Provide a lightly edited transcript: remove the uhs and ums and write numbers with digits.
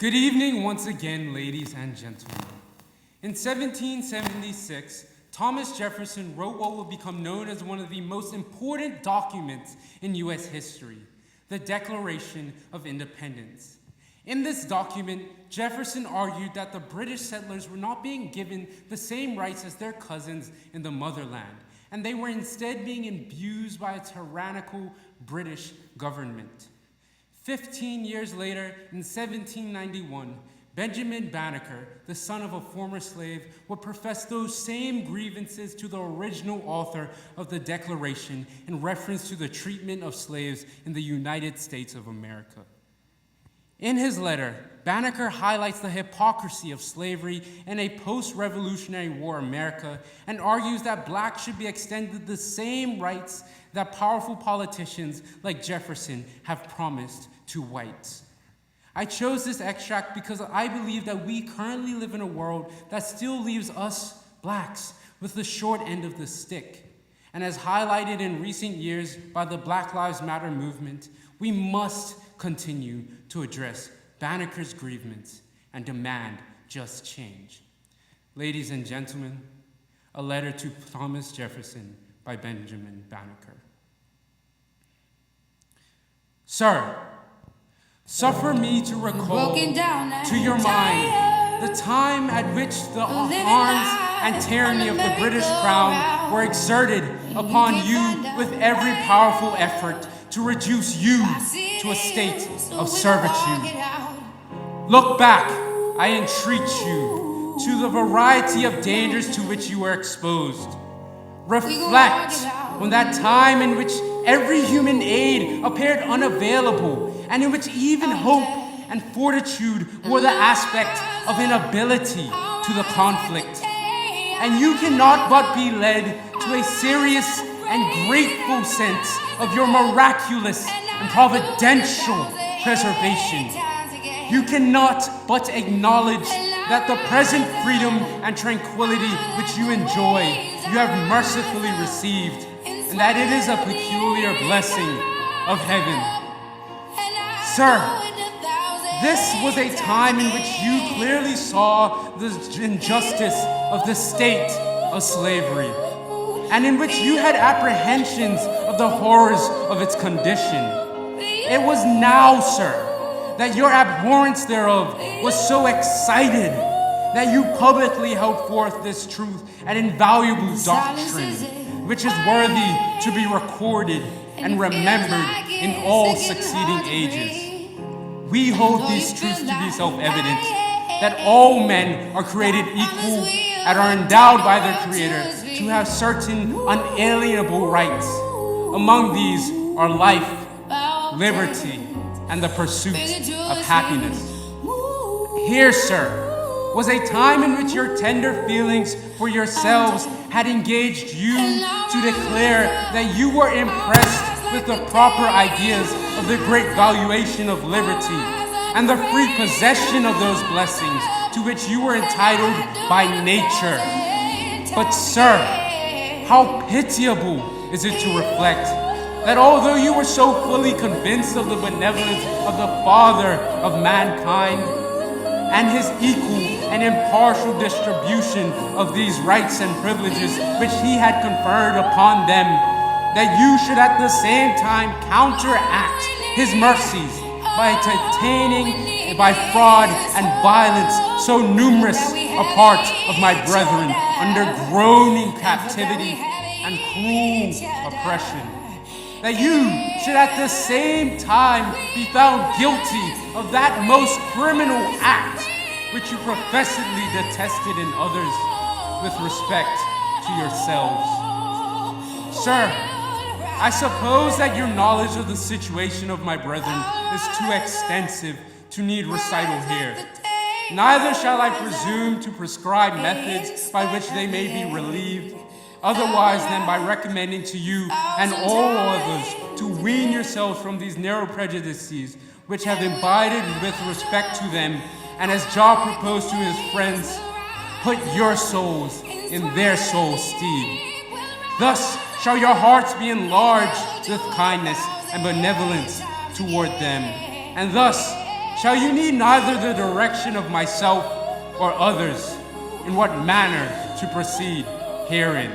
Good evening once again, ladies and gentlemen. In 1776, Thomas Jefferson wrote what will become known as one of the most important documents in U.S. history, the Declaration of Independence. In this document, Jefferson argued that the British settlers were not being given the same rights as their cousins in the motherland, and they were instead being abused by a tyrannical British government. 15 years later, in 1791, Benjamin Banneker, the son of a former slave, would profess those same grievances to the original author of the Declaration in reference to the treatment of slaves in the United States of America. In his letter, Banneker highlights the hypocrisy of slavery in a post-Revolutionary War America and argues that blacks should be extended the same rights that powerful politicians like Jefferson have promised to whites. I chose this extract because I believe that we currently live in a world that still leaves us, blacks, with the short end of the stick. And as highlighted in recent years by the Black Lives Matter movement, we must continue to address Banneker's grievance and demand just change. Ladies and gentlemen, a letter to Thomas Jefferson by Benjamin Banneker. Sir, suffer me to recall to your mind the time at which the arms and tyranny of the British Crown were exerted upon you with every powerful effort to reduce you to a state of servitude. Look back, I entreat you, to the variety of dangers to which you were exposed. Reflect on that time in which every human aid appeared unavailable, and in which even hope and fortitude were the aspect of inability to the conflict. And you cannot but be led to a serious and grateful sense of your miraculous and providential preservation. You cannot but acknowledge that the present freedom and tranquility which you enjoy, you have mercifully received, and that it is a peculiar blessing of heaven. Sir, this was a time in which you clearly saw the injustice of the state of slavery, and in which you had apprehensions of the horrors of its condition. It was now, sir, that your abhorrence thereof was so excited that you publicly held forth this truth and invaluable doctrine, which is worthy to be recorded and remembered in all succeeding ages. We hold these truths to be self-evident, that all men are created equal and are endowed by their Creator to have certain unalienable rights. Among these are life, liberty, and the pursuit of happiness. Here, sir, was a time in which your tender feelings for yourselves had engaged you to declare that you were impressed with the proper ideas of the great valuation of liberty and the free possession of those blessings to which you were entitled by nature. But, sir, how pitiable is it to reflect that although you were so fully convinced of the benevolence of the Father of mankind and his equal and impartial distribution of these rights and privileges which he had conferred upon them, that you should at the same time counteract his mercies by detaining by fraud and violence so numerous a part of my brethren under groaning captivity and cruel oppression, that you should at the same time be found guilty of that most criminal act which you professedly detested in others with respect to yourselves. Sir, I suppose that your knowledge of the situation of my brethren is too extensive to need recital here. Neither shall I presume to prescribe methods by which they may be relieved, otherwise than by recommending to you and all others to wean yourselves from these narrow prejudices which have imbibed with respect to them, and as Job proposed to his friends, put your souls in their souls' stead. Thus shall your hearts be enlarged with kindness and benevolence toward them, and thus shall you need neither the direction of myself or others in what manner to proceed herein.